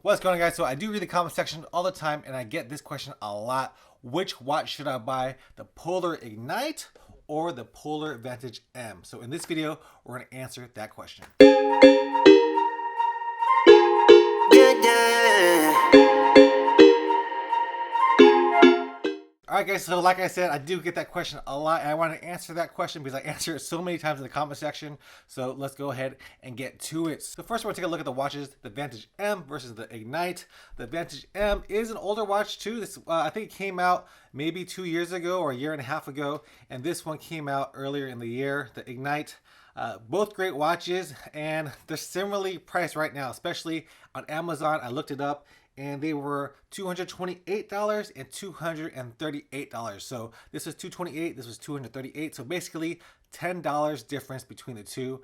What's going on, guys? So I do read the comment section all the time and I get this question a lot. Which watch should I buy? The Polar Ignite or the Polar Vantage M? So in this video, we're going to answer that question. Alright guys, so like I said, I do get that question a lot and I want to answer that question because I answer it so many times in the comment section. So let's go ahead and get to it. So first we're going to take a look at the watches, the Vantage M versus the Ignite. The Vantage M is an older watch too. This I think it came out maybe 2 years ago or a year and a half ago, and this one came out earlier in the year, the Ignite. Both great watches, and they're similarly priced right now, especially on Amazon. I looked it up and they were $228 and $238. So this was $228, this was $238. So basically $10 difference between the two.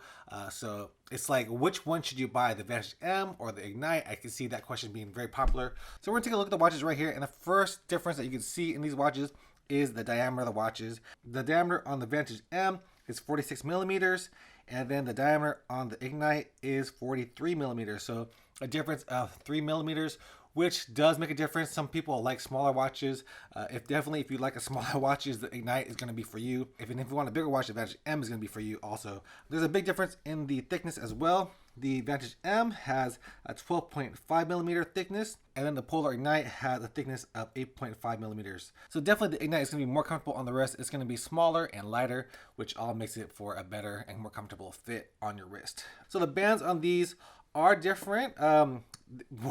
So it's like, which one should you buy, the Vantage M or the Ignite? I can see that question being very popular. So we're gonna take a look at the watches right here. And the first difference that you can see in these watches is the diameter of the watches. The diameter on the Vantage M is 46 millimeters. And then the diameter on the Ignite is 43 millimeters. So a difference of 3 millimeters, which does make a difference. Some people like smaller watches. If you like a smaller watches, the Ignite is going to be for you. If you want a bigger watch, the Vantage M is going to be for you also. There's a big difference in the thickness as well. The Vantage M has a 12.5 millimeter thickness, and then the Polar Ignite has a thickness of 8.5 millimeters. So definitely the Ignite is going to be more comfortable on the wrist. It's going to be smaller and lighter, which all makes it for a better and more comfortable fit on your wrist. So the bands on these are different.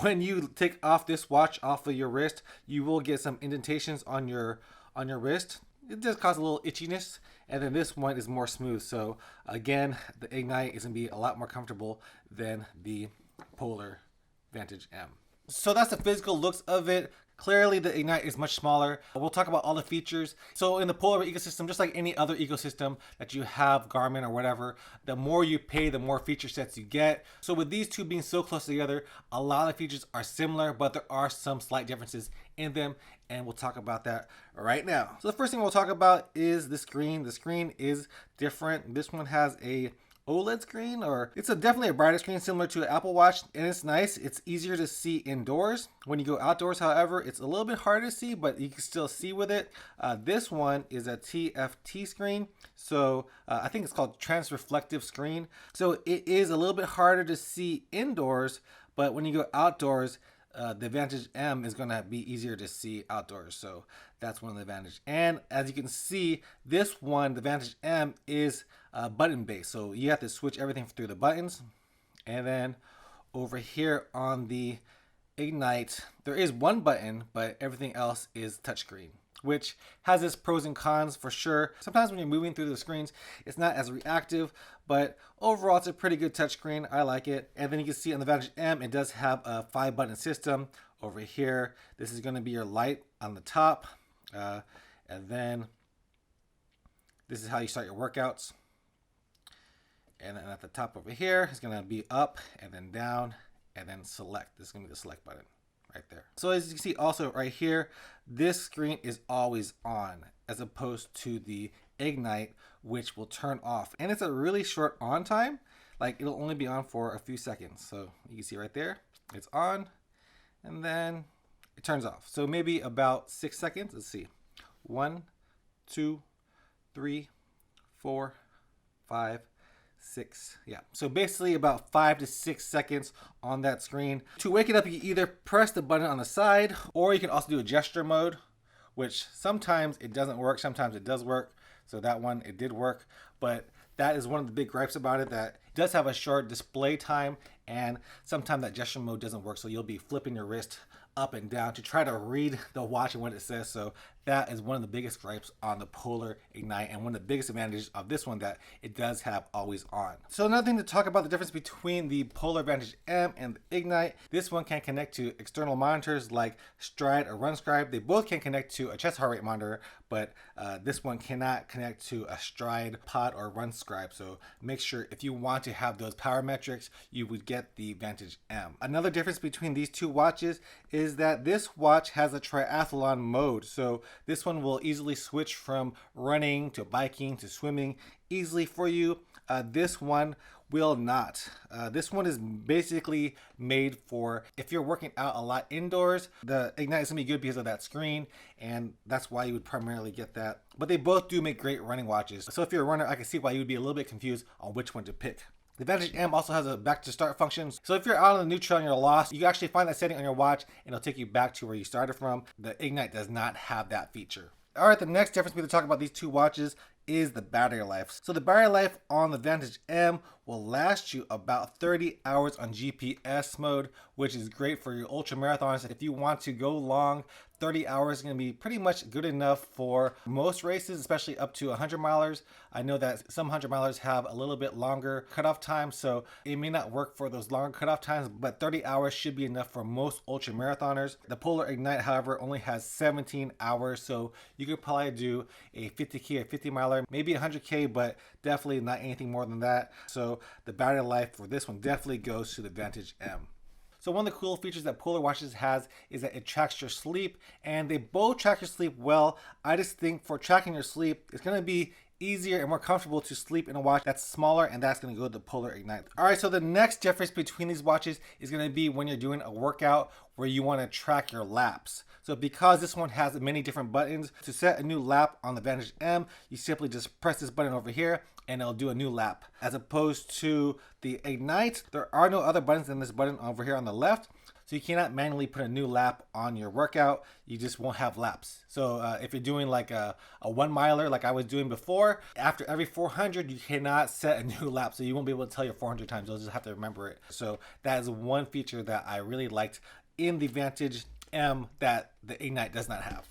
When you take off this watch off of your wrist, you will get some indentations on your wrist. It does cause a little itchiness, and then this one is more smooth. So again, the Ignite is gonna be a lot more comfortable than the Polar Vantage M. So that's the physical looks of it. Clearly the Ignite is much smaller. We'll talk about all the features. So in the Polar ecosystem, just like any other ecosystem that you have, Garmin or whatever, the more you pay, the more feature sets you get. So with these two being so close together, a lot of features are similar, but there are some slight differences in them, and we'll talk about that right now. So the first thing we'll talk about is the screen. The screen is different. This one has a OLED screen, or it's definitely a brighter screen similar to an Apple Watch, and it's nice. It's easier to see indoors. When you go outdoors, however, it's a little bit harder to see, but you can still see with it. This one is a TFT screen, so I think it's called transreflective screen. So it is a little bit harder to see indoors, but when you go outdoors, the Vantage M is going to be easier to see outdoors. So that's one of the advantages. And as you can see, this one, the Vantage M, is button based. So you have to switch everything through the buttons. And then over here on the Ignite, there is one button, but everything else is touchscreen, which has its pros and cons for sure. Sometimes when you're moving through the screens, it's not as reactive, but overall it's a pretty good touchscreen. I like it. And then you can see on the Vantage M, it does have a 5-button system. Over here, this is going to be your light on the top. And then this is how you start your workouts. And then at the top over here, it's going to be up and then down and then select. This is going to be the select button right there. So as you can see also right here, this screen is always on as opposed to the Ignite, which will turn off. And it's a really short on time. Like it'll only be on for a few seconds. So you can see right there, it's on and then it turns off. So maybe about 6 seconds. Let's see. 1, 2, 3, 4, 5, 6. Yeah, so basically about 5 to 6 seconds on that screen. To wake it up, you can either press the button on the side, or you can also do a gesture mode, which sometimes it doesn't work, sometimes it does work. So that one, it did work, but that is one of the big gripes about it, that it does have a short display time, and sometimes that gesture mode doesn't work, so you'll be flipping your wrist up and down to try to read the watch and what it says. So that is one of the biggest gripes on the Polar Ignite, and one of the biggest advantages of this one, that it does have always on. So another thing to talk about, the difference between the Polar Vantage M and the Ignite, this one can connect to external monitors like Stride or RunScribe. They both can connect to a chest heart rate monitor, but this one cannot connect to a Stride pod or RunScribe. So make sure if you want to have those power metrics, you would get the Vantage M. Another difference between these two watches is that this watch has a triathlon mode. So this one will easily switch from running to biking to swimming easily for you. This one will not. This one is basically made for if you're working out a lot indoors. The Ignite is gonna be good because of that screen, and that's why you would primarily get that. But they both do make great running watches. So if you're a runner, I can see why you would be a little bit confused on which one to pick. The Vantage M also has a back to start function. So if you're out on the neutral and you're lost, you can actually find that setting on your watch and it'll take you back to where you started from. The Ignite does not have that feature. All right, the next difference we need to talk about these two watches is the battery life. So the battery life on the Vantage M will last you about 30 hours on GPS mode, which is great for your ultra marathons. If you want to go long, 30 hours is going to be pretty much good enough for most races, especially up to 100 milers. I know that some 100 milers have a little bit longer cutoff time, so it may not work for those longer cutoff times, but 30 hours should be enough for most ultra marathoners. The Polar Ignite, however, only has 17 hours, so you could probably do a 50K or 50 miler, maybe 100K, but definitely not anything more than that. So the battery life for this one definitely goes to the Vantage M. So one of the cool features that Polar Watches has is that it tracks your sleep, and they both track your sleep well. I just think for tracking your sleep, it's going to be easier and more comfortable to sleep in a watch that's smaller, and that's going to go to the Polar Ignite. All right, so the next difference between these watches is going to be when you're doing a workout where you want to track your laps. So because this one has many different buttons, to set a new lap on the Vantage M, you simply just press this button over here and it'll do a new lap. As opposed to the Ignite, there are no other buttons than this button over here on the left. So you cannot manually put a new lap on your workout. You just won't have laps. So if you're doing like a 1 miler like I was doing before, after every 400, you cannot set a new lap. So you won't be able to tell your 400 times. You'll just have to remember it. So that is one feature that I really liked in the Vantage M that the Ignite does not have.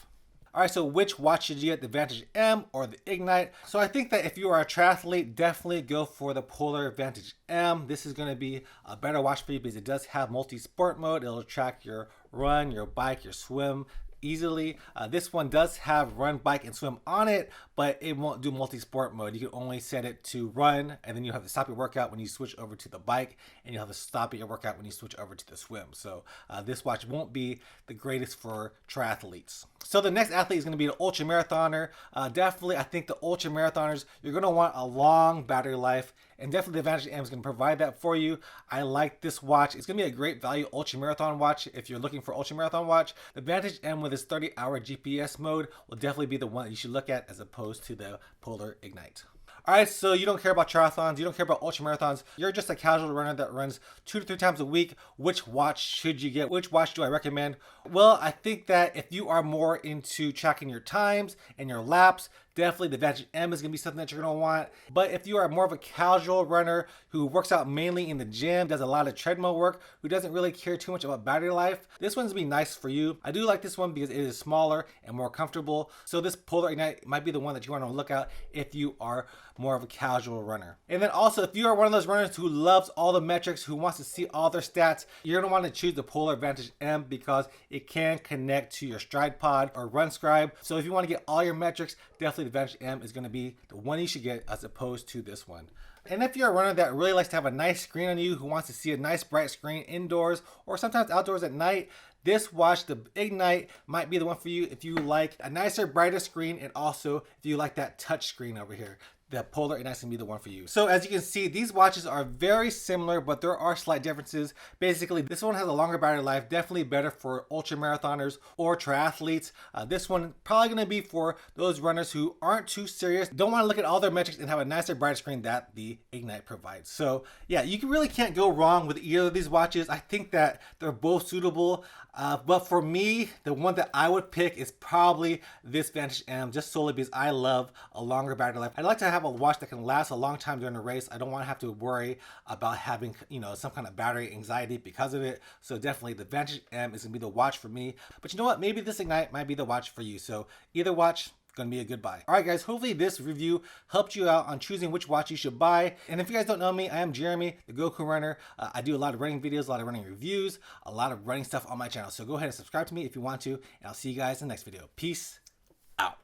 All right, so which watch should you get, the Vantage M or the Ignite? So I think that if you are a triathlete, definitely go for the Polar Vantage M. This is going to be a better watch for you because it does have multi-sport mode. It'll track your run, your bike, your swim easily. This one does have run, bike, and swim on it, but it won't do multi-sport mode. You can only set it to run, and then you have to stop your workout when you switch over to the bike, and you'll have to stop your workout when you switch over to the swim. So this watch won't be the greatest for triathletes. So the next athlete is going to be the ultra marathoner. Definitely, I think the ultra marathoners, you're going to want a long battery life, and definitely the Vantage M is going to provide that for you. I like this watch. It's going to be a great value ultra marathon watch if you're looking for ultra marathon watch. The Vantage M with its 30-hour GPS mode will definitely be the one that you should look at as opposed to the Polar Ignite. All right, so you don't care about triathlons, you don't care about ultra marathons, you're just a casual runner that runs 2 to 3 times a week. Which watch should you get? Which watch do I recommend? Well, I think that if you are more into tracking your times and your laps, definitely the Vantage M is going to be something that you're going to want. But if you are more of a casual runner who works out mainly in the gym, does a lot of treadmill work, who doesn't really care too much about battery life, this one's going to be nice for you. I do like this one because it is smaller and more comfortable. So this Polar Ignite might be the one that you want to look at if you are more of a casual runner. And then also, if you are one of those runners who loves all the metrics, who wants to see all their stats, you're going to want to choose the Polar Vantage M because it can connect to your Stride Pod or Run Scribe. So if you want to get all your metrics, definitely the Vantage M is going to be the one you should get as opposed to this one. And if you're a runner that really likes to have a nice screen on you, who wants to see a nice bright screen indoors or sometimes outdoors at night, this watch, the Ignite, might be the one for you if you like a nicer, brighter screen, and also if you like that touch screen over here. The Polar Ignite is going to be the one for you. So as you can see, these watches are very similar, but there are slight differences. Basically, this one has a longer battery life, definitely better for ultra marathoners or triathletes. This one probably going to be for those runners who aren't too serious, don't want to look at all their metrics, and have a nicer, brighter screen that the Ignite provides. So yeah, you really can't go wrong with either of these watches. I think that they're both suitable. But for me, the one that I would pick is probably this Vantage M, just solely because I love a longer battery life. I'd like to have a watch that can last a long time during a race. I don't want to have to worry about having, some kind of battery anxiety because of it. So definitely the Vantage M is going to be the watch for me. But you know what? Maybe this Ignite might be the watch for you. So either watch, gonna be a good buy. All right, guys, hopefully this review helped you out on choosing which watch you should buy. And if you guys don't know me, I am Jeremy, the Goku Runner. I do a lot of running videos, a lot of running reviews, a lot of running stuff on my channel. So go ahead and subscribe to me if you want to, and I'll see you guys in the next video. Peace out.